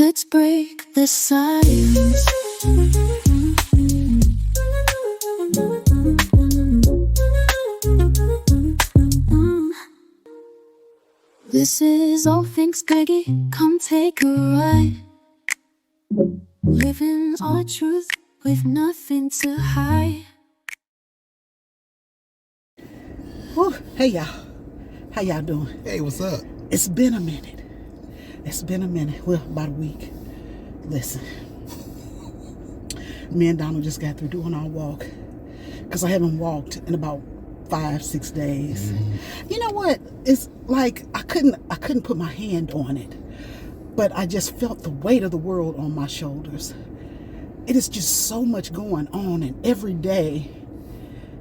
Let's break the silence. This is All Things Greggy. Come take a ride. Living our truth with nothing to hide. Whew. Hey y'all, how y'all doing? Hey, what's up? It's been a minute. Well, about a week. Listen, me and Donald just got through doing our walk because I haven't walked in about 5-6 days. You know what? It's like I couldn't put my hand on it, but I just felt the weight of the world on my shoulders. It is just so much going on, and every day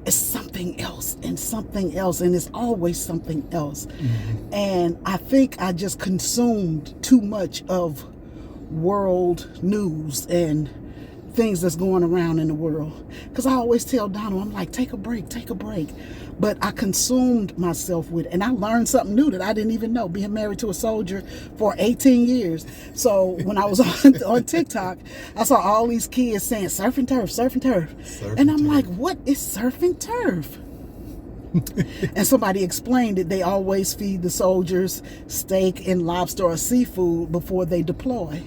it's something else, and it's always something else. And I think I just consumed too much of world news and things that's going around in the world. Because I always tell Donald, I'm like, take a break. But I consumed myself with it, and I learned something new that I didn't even know, being married to a soldier for 18 years. So when I was on TikTok, I saw all these kids saying surf and turf. And I'm like, what is surf and turf? And somebody explained that they always feed the soldiers steak and lobster or seafood before they deploy.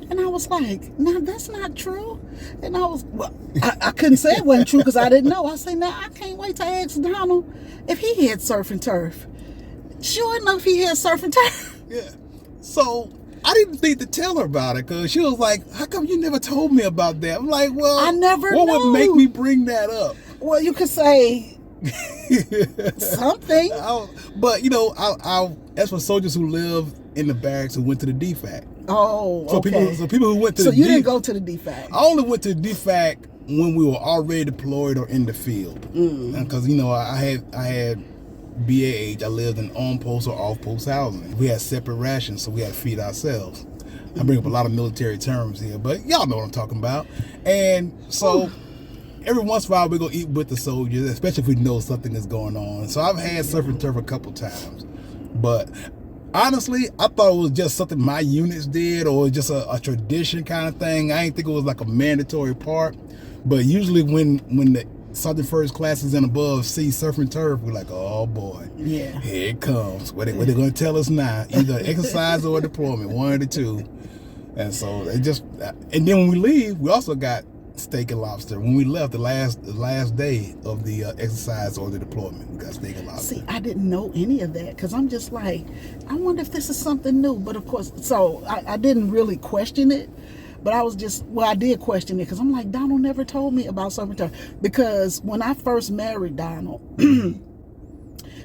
And I was like, no, that's not true. And I couldn't say it wasn't true because I didn't know. I said, now I can't wait to ask Donald if he had surf and turf. Sure enough, he had surf and turf. Yeah. So I didn't think to tell her about it because she was like, how come you never told me about that? I'm like, well, I never what knew. would make me bring that up? Well, you could say something. But, as for soldiers who live in the barracks who went to the DFAC. Oh, okay. So people who went to so the you didn't go to the DFAC? I only went to the DFAC when we were already deployed or in the field. Because, I had BAH. I lived in on-post or off-post housing. We had separate rations, so we had to feed ourselves. I bring up a lot of military terms here, but y'all know what I'm talking about. And so every once in a while we go eat with the soldiers, especially if we know something is going on. So I've had surf and turf a couple times. But honestly, I thought it was just something my units did or just a tradition kind of thing. I didn't think it was like a mandatory part. But usually when the Sergeant First classes and above see surf and turf, we're like, oh boy, yeah, here it comes. What they going to tell us now? Either exercise or deployment, one of the two. And so and then when we leave, we also got steak and lobster. When we left the last day of the exercise or the deployment, we got steak and lobster. See, I didn't know any of that because I'm just like, I wonder if this is something new. But of course, so I didn't really question it. But I did question it because I'm like, Donald never told me about surf and turf. Because when I first married Donald,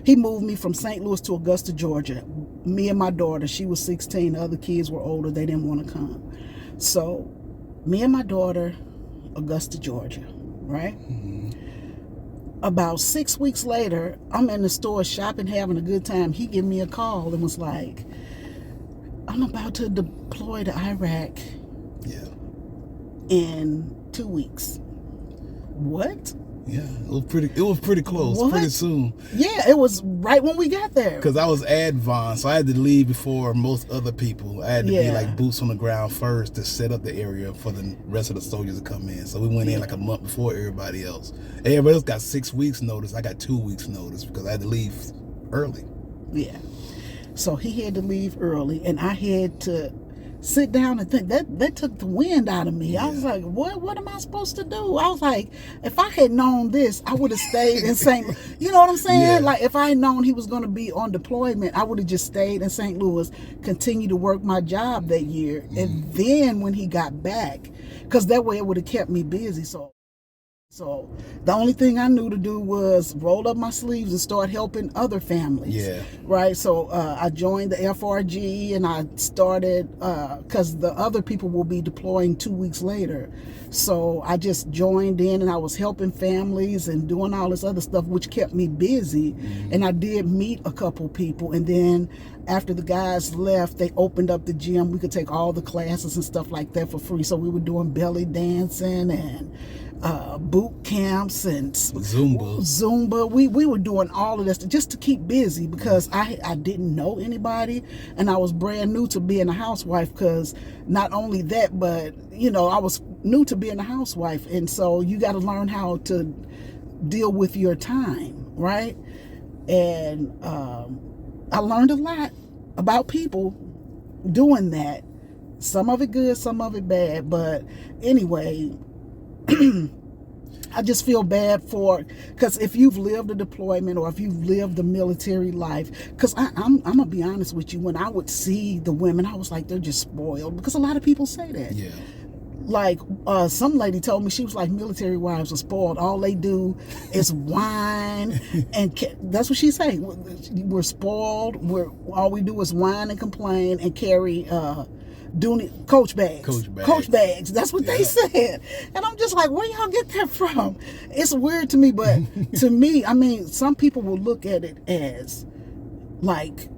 he moved me from St. Louis to Augusta, Georgia. Me and my daughter, she was 16. The other kids were older. They didn't want to come. So me and my daughter, Augusta, Georgia, right? About 6 weeks later, I'm in the store shopping, having a good time. He gave me a call and was like, I'm about to deploy to Iraq in 2 weeks. What? Yeah, it was pretty close, What? pretty soon. Yeah, it was right when we got there. Because I was advanced, so I had to leave before most other people. I had to be like boots on the ground first to set up the area for the rest of the soldiers to come in. So we went in like a month before everybody else. Everybody else got 6 weeks notice. I got 2 weeks notice because I had to leave early. Yeah. So he had to leave early, and I had to sit down and think. That took the wind out of me. I was like, what am I supposed to do? I was like, if I had known this, I would have stayed in St. Louis. You know what I'm saying? Yeah. Like, if I had known he was going to be on deployment, I would have just stayed in St. Louis, continued to work my job that year. And then when he got back, because that way it would have kept me busy. So the only thing I knew to do was roll up my sleeves and start helping other families. Yeah. Right. So I joined the FRG, and I started because the other people will be deploying 2 weeks later. So I just joined in, and I was helping families and doing all this other stuff, which kept me busy. And I did meet a couple people, and then after the guys left, they opened up the gym. We could take all the classes and stuff like that for free. So we were doing belly dancing and boot camps and Zumba. We were doing all of this just to keep busy because I didn't know anybody, and I was brand new to being a housewife. Because not only that, but I was new to being a housewife, and so you got to learn how to deal with your time, right? And I learned a lot about people doing that. Some of it good, some of it bad, but anyway. I just feel bad because if you've lived a deployment or if you've lived the military life, because I'm gonna be honest with you, when I would see the women, I was like, they're just spoiled, because a lot of people say that. Yeah. Like some lady told me, she was like, military wives are spoiled. All they do is whine, and that's what she said. We're spoiled. All we do is whine and complain and carry coach bags. That's what they said. And I'm just like, where y'all get that from? It's weird to me, but to me, I mean, some people will look at it as like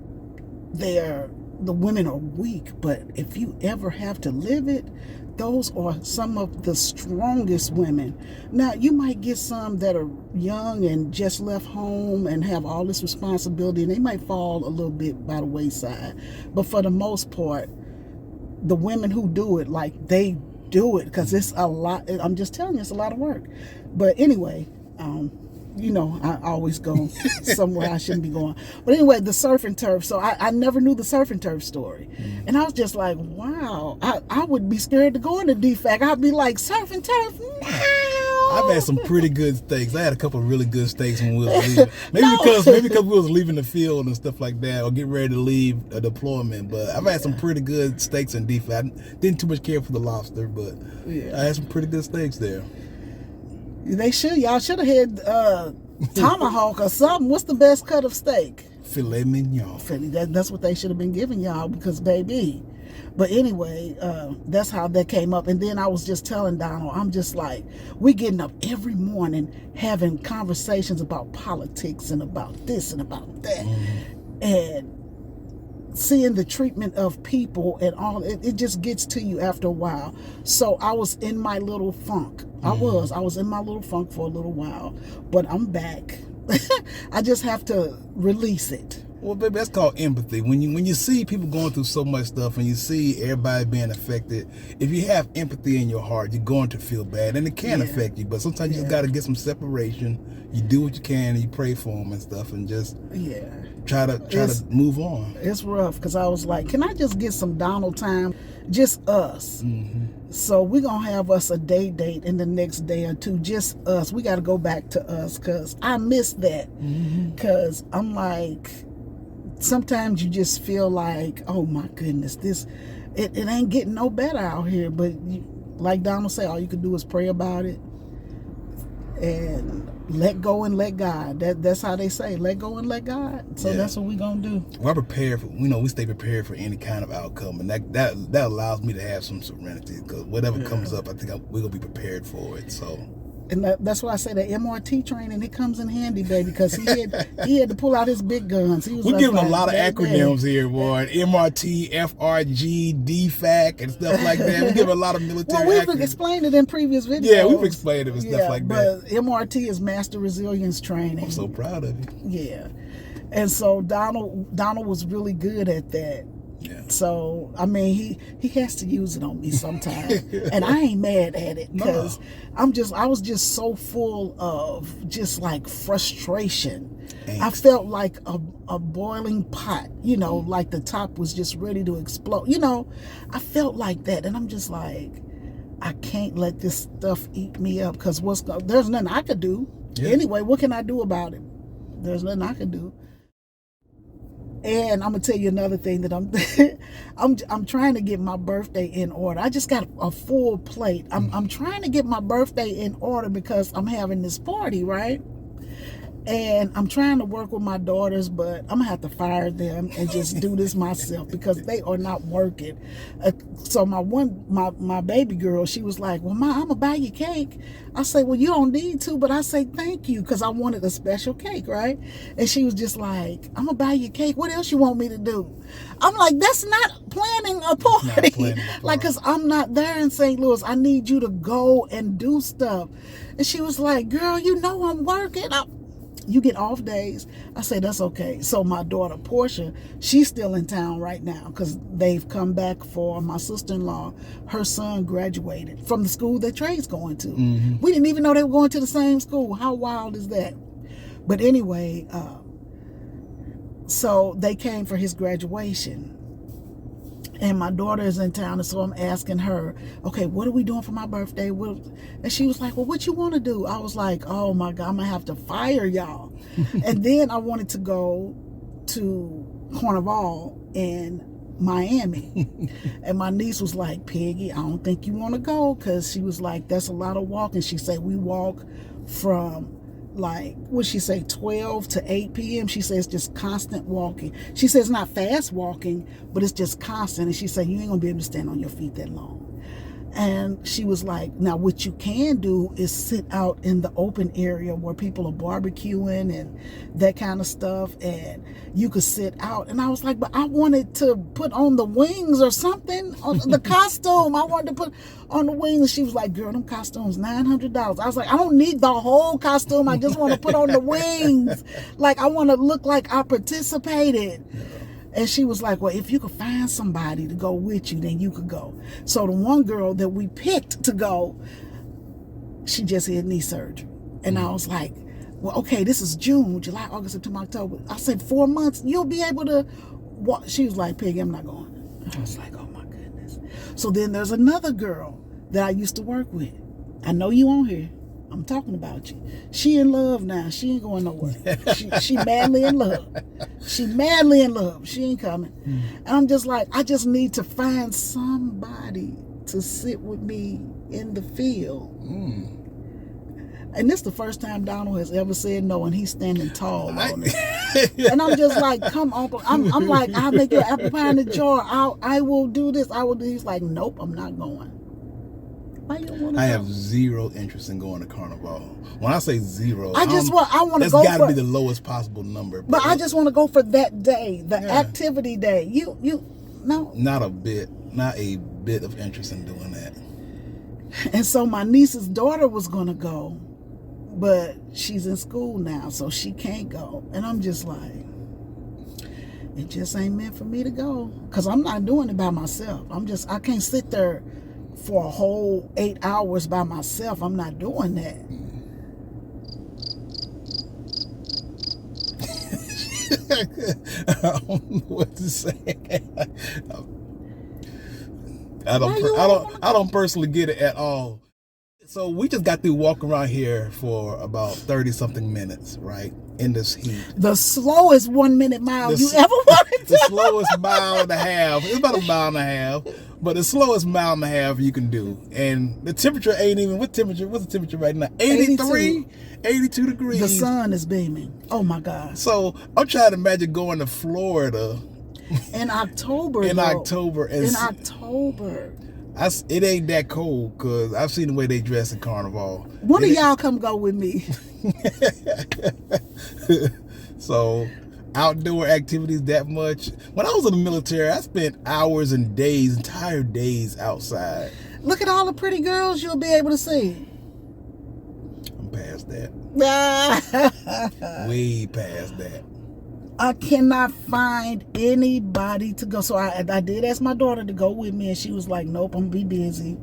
the women are weak, but if you ever have to live it, those are some of the strongest women. Now, you might get some that are young and just left home and have all this responsibility, and they might fall a little bit by the wayside. But for the most part, the women who do it, like, they do it because it's a lot. I'm just telling you, it's a lot of work. But anyway, I always go somewhere I shouldn't be going. But anyway, the surf and turf. So I never knew the surf and turf story. And I was just like, wow, I would be scared to go into DFAC. I'd be like, surf and turf? No. I've had some pretty good steaks. I had a couple of really good steaks when we was leaving. Maybe because we was leaving the field and stuff like that, or getting ready to leave a deployment. But I've had some pretty good steaks in DFAC. I didn't too much care for the lobster, but I had some pretty good steaks there. Y'all should have had tomahawk or something. What's the best cut of steak? Filet mignon. That's what they should have been giving y'all, because baby. But anyway, that's how that came up. And then I was just telling Donald, I'm just like, we getting up every morning having conversations about politics and about this and about that. And seeing the treatment of people and all, it just gets to you after a while. So I was in my little funk. I was in my little funk for a little while, but I'm back. I just have to release it. Well, baby, that's called empathy. When you see people going through so much stuff and you see everybody being affected, if you have empathy in your heart, you're going to feel bad, and it can affect you. But sometimes you just got to get some separation. You do what you can, and you pray for them and stuff, and just try to move on. It's rough, because I was like, can I just get some Donald time, just us? So we're gonna have us a date in the next day or two, just us. We got to go back to us, because I miss that. Because I'm like, sometimes you just feel like, oh my goodness, it ain't getting no better out here. But like Donald said, all you can do is pray about it and let go and let God. That's how they say, let go and let God. So that's what we gonna do. We're prepared for, we stay prepared for any kind of outcome, and that allows me to have some serenity, because whatever comes up, I think we're gonna be prepared for it. So. And that's why I say the MRT training, it comes in handy, baby, because he had to pull out his big guns. We're giving a lot of acronyms here, boy. MRT, FRG, DFAC, and stuff like that. We give a lot of military we've acronyms. Explained it in previous videos. Yeah, we've explained it and stuff like that. But MRT is Master Resilience Training. I'm so proud of you. Yeah. And so Donald was really good at that. Yeah. So, I mean, he has to use it on me sometime. And I ain't mad at it, because I was just so full of just like frustration. Angst. I felt like a boiling pot, like the top was just ready to explode. I felt like that. And I'm just like, I can't let this stuff eat me up, because there's nothing I could do. Yeah. Anyway, what can I do about it? There's nothing I can do. And I'm gonna tell you another thing that I'm trying to get my birthday in order. I just got a full plate. I'm trying to get my birthday in order because I'm having this party, right? And I'm trying to work with my daughters, but I'm gonna have to fire them and just do this myself because they are not working. So my baby girl, she was like, "Well, Ma, I'm gonna buy you cake." I say, "Well, you don't need to," but I say thank you because I wanted a special cake, right? And she was just like, "I'm gonna buy you cake. What else you want me to do?" I'm like, "That's not planning a party." Like, cause I'm not there in St. Louis. I need you to go and do stuff. And she was like, "Girl, you know I'm working. You get off days." I say, "That's okay." So my daughter Portia, she's still in town right now because they've come back for my sister-in-law. Her son graduated from the school that Trey's going to. We didn't even know they were going to the same school. How wild is that? But anyway, so they came for his graduation. And my daughter is in town, and so I'm asking her, "Okay, what are we doing for my birthday?" And she was like, "Well, what you want to do?" I was like, "Oh my God, I'm gonna have to fire y'all." And then I wanted to go to Carnival in Miami. And my niece was like, "Peggy, I don't think you want to go," because she was like, "That's a lot of walking." She said, "We walk from like, what she say, 12 to 8 p.m. She says just constant walking. She says not fast walking, but it's just constant. And she said, "You ain't gonna be able to stand on your feet that long." And she was like, "Now what you can do is sit out in the open area where people are barbecuing and that kind of stuff, and you could sit out." And I was like, "But I wanted to put on the wings or something, on the costume. I wanted to put on the wings." And she was like, "Girl, them costumes $900. I was like, "I don't need the whole costume. I just want to put on the wings. Like, I want to look like I participated." And she was like, "Well, if you could find somebody to go with you, then you could go." So the one girl that we picked to go, she just had knee surgery. And I was like, "Well, okay, this is June, July, August, September, October." I said, 4 months, you'll be able to walk. She was like, "Peggy, I'm not going." I was like, "Oh my goodness." So then there's another girl that I used to work with. I know you on here. I'm talking about you. She in love now. She ain't going nowhere. She madly in love. She madly in love. She ain't coming. And I'm just like, I just need to find somebody to sit with me in the field. And this is the first time Donald has ever said no, and he's standing tall on it. And I'm just like, "Come on." I'm like, "I'll make you an apple pie in the jar. I will do this. I will do." He's like, "Nope, I'm not going." I have zero interest in going to Carnival. When I say zero, I want to go. That's got to be the lowest possible number. But I just want to go for that day, the activity day. You no. Not a bit of interest in doing that. And so my niece's daughter was gonna go, but she's in school now, so she can't go. And I'm just like, it just ain't meant for me to go, because I'm not doing it by myself. I can't sit there for a whole 8 hours by myself. I'm not doing that. I don't know what to say. I don't personally get it at all. So we just got through walking around here for about 30 something minutes, right? In this heat. The slowest 1 minute mile you ever wanted to. The slowest mile and a half. It's about a mile and a half, but the slowest mile and a half you can do. And the temperature ain't even, what's the temperature right now? 83, 82 degrees. The sun is beaming. Oh my God. So I'm trying to imagine going to Florida in October. In October. It ain't that cold, because I've seen the way they dress in Carnival. One of y'all come go with me. So, outdoor activities that much. When I was in the military, I spent hours and days, entire days outside. Look at all the pretty girls you'll be able to see. I'm past that. Way past that. I cannot find anybody to go. So I did ask my daughter to go with me, and she was like, "Nope, I'm gonna be busy."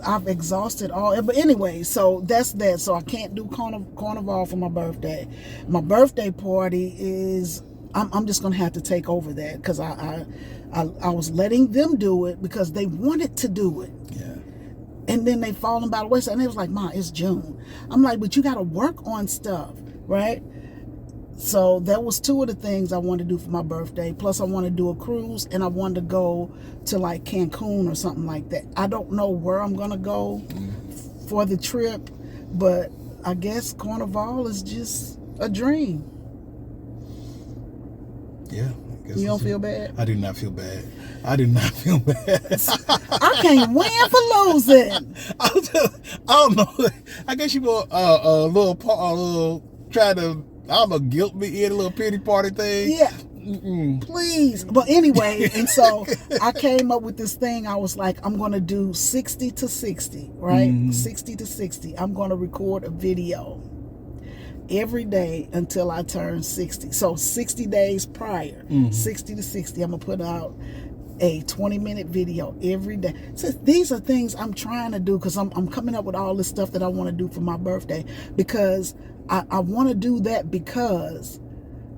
I've exhausted all. But anyway, so that's that. So I can't do Carnival for my birthday. My birthday party is, I'm just gonna have to take over that, because I was letting them do it because they wanted to do it. Yeah. And then they fallen by the wayside, and they was like, "Ma, it's June." I'm like, "But you got to work on stuff, right?" So that was two of the things I wanted to do for my birthday. Plus I want to do a cruise, and I wanted to go to like Cancun or something like that. I don't know where I'm going to go for the trip, but I guess Carnival is just a dream. Yeah. You don't feel bad? I do not feel bad. I do not feel bad. I can't win for losing. I don't know. I guess you want a little try to, I don't know, guilt me in a little pity party thing. Yeah. Please. But anyway, and so I came up with this thing. I was like, I'm going to do 60 to 60, right? 60 to 60. I'm going to record a video every day until I turn 60. So 60 days prior, 60 to 60, I'm going to put out a 20-minute video every day. So these are things I'm trying to do because I'm coming up with all this stuff that I want to do for my birthday, because I want to do that, because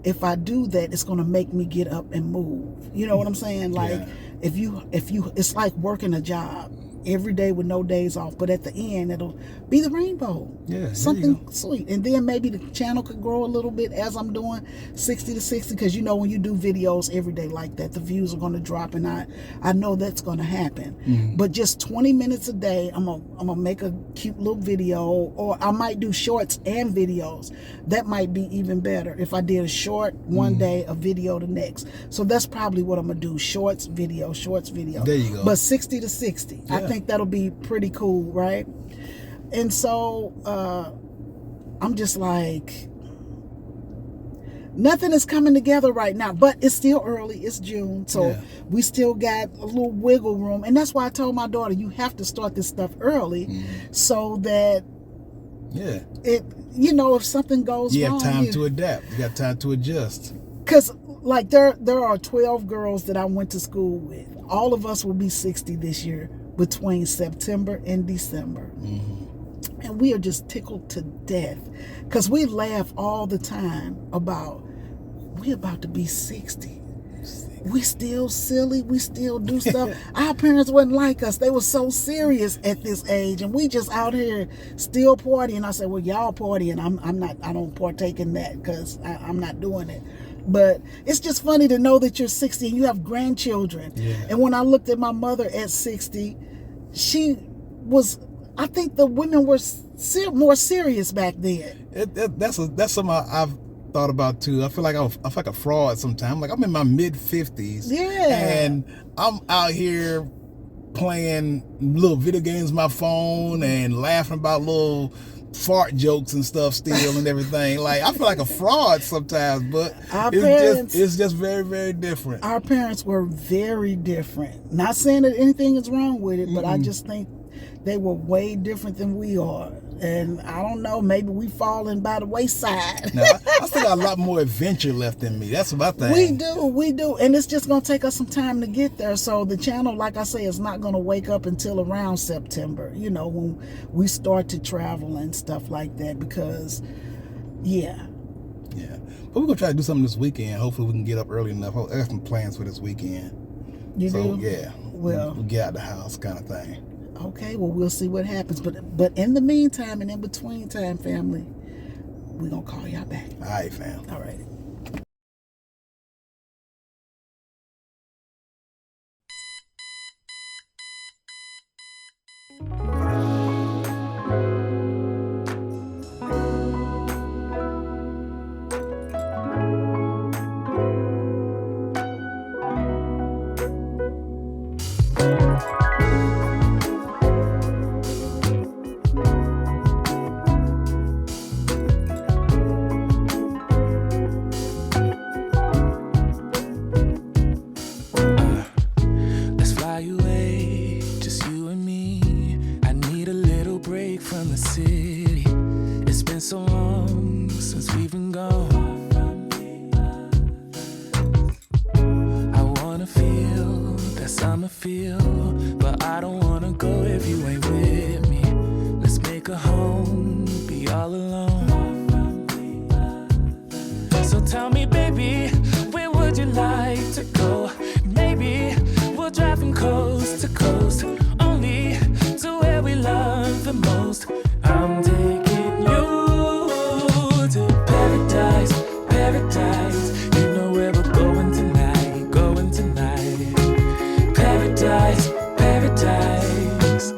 if I do that, it's going to make me get up and move. You know what I'm saying? Like, if you, it's like working a job every day with no days off, but at the end it'll be the rainbow. Yeah, something sweet. And then maybe the channel could grow a little bit as I'm doing 60 to 60, because you know when you do videos every day like that, the views are going to drop, and I know that's going to happen. But just 20 minutes a day, I'm gonna make a cute little video, or I might do shorts and videos. That might be even better if I did a short one day, a video the next. So that's probably what I'm gonna do: shorts, video, shorts, video. There you go. But 60 to 60, I think that'll be pretty cool, right? And so I'm just like, nothing is coming together right now, but it's still early. It's June, so we still got a little wiggle room. And that's why I told my daughter, you have to start this stuff early, so that it, you know, if something goes wrong, you have time to adapt. You got time to adjust. Because like there are 12 girls that I went to school with. All of us will be 60 this year, between September and December. And we are just tickled to death, because we laugh all the time about, we about to be 60. We still silly. We still do stuff. Our parents wasn't like us. They were so serious at this age, and we just out here still partying. I said, well, y'all partying. I'm not. I don't partake in that, because I'm not doing it. But it's just funny to know that you're 60 and you have grandchildren. And when I looked at my mother at 60, she was, I think the women were more serious back then. That's something I've thought about too. I feel like I feel like a fraud sometimes. Like, I'm in my mid-50s, and I'm out here playing little video games on my phone and laughing about little fart jokes and stuff still and everything. Like, I feel like a fraud sometimes, but it's just very, very different. Our parents were very different. Not saying that anything is wrong with it, but I just think they were way different than we are. And I don't know, maybe we falling by the wayside. Now, I still got a lot more adventure left in me. That's what I think. We do. And it's just going to take us some time to get there. So the channel, like I say, is not going to wake up until around September, you know, when we start to travel and stuff like that, because, But we're going to try to do something this weekend. Hopefully we can get up early enough. I have some plans for this weekend. You do? Yeah. We'll get out of the house kind of thing. Okay, well, we'll see what happens. But in the meantime and in between time, family, we're going to call y'all back. All right, fam. All right. From the city, it's been so long since we've been gone. I wanna feel that summer feel, but I don't wanna go if you ain't with me. Let's make a home, be all alone. So tell me, baby, where would you like to go? Maybe we'll drive from coast to coast, only to where we love the most. I'm taking you to paradise, paradise. You know where we're going tonight, going tonight. Paradise, paradise.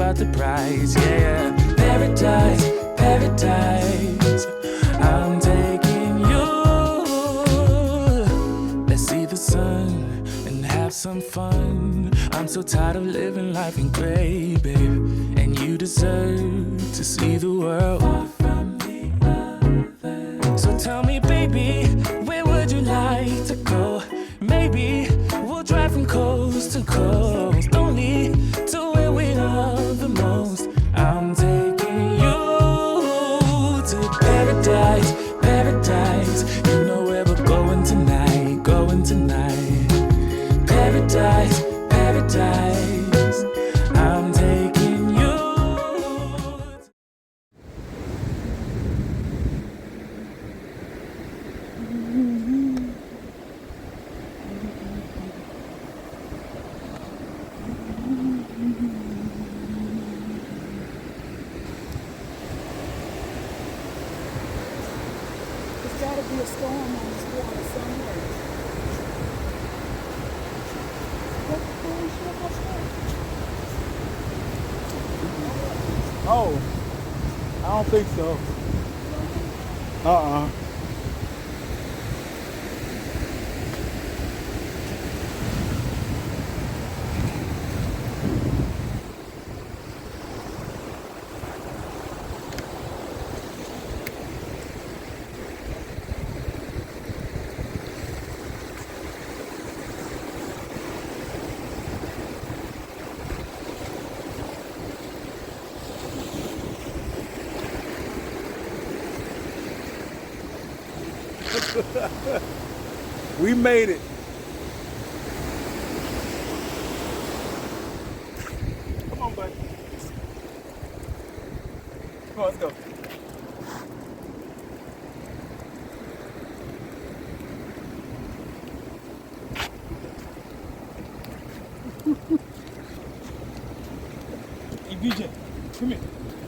about the price, yeah. Paradise, paradise, I'm taking you. Let's see the sun and have some fun. I'm so tired of living life in gray, babe, and you deserve to see the world far from the other. So tell me, baby, where would you like to go? Maybe we'll drive from coast to coast, only to where we love the most. I'm taking you to paradise, paradise. You know where we're going tonight, going tonight. Paradise, paradise, I'm taking you. There's got to be a storm on this water somewhere. Oh, I don't think so. Uh-uh. We made it. Come on, buddy. Come on, let's go. Hey, BJ, come here.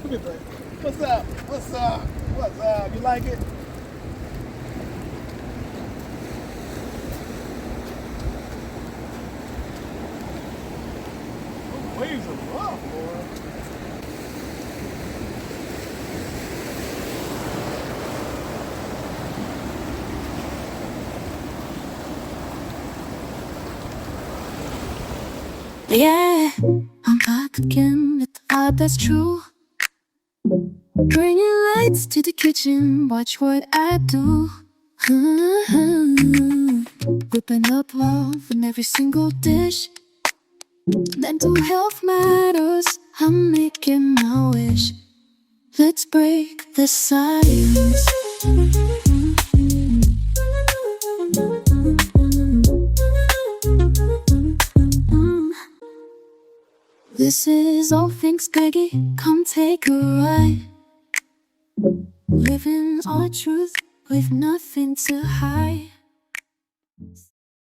Come here, bud. What's up? What's up? What's up? You like it? Waves are rough, boy. Yeah, I'm back again with the vibe that's true. Bringing lights to the kitchen, watch what I do. Whipping up love in every single dish. Mental health matters, I'm making my wish. Let's break the silence. This is all things Peggy, come take a ride. Living our truth with nothing to hide.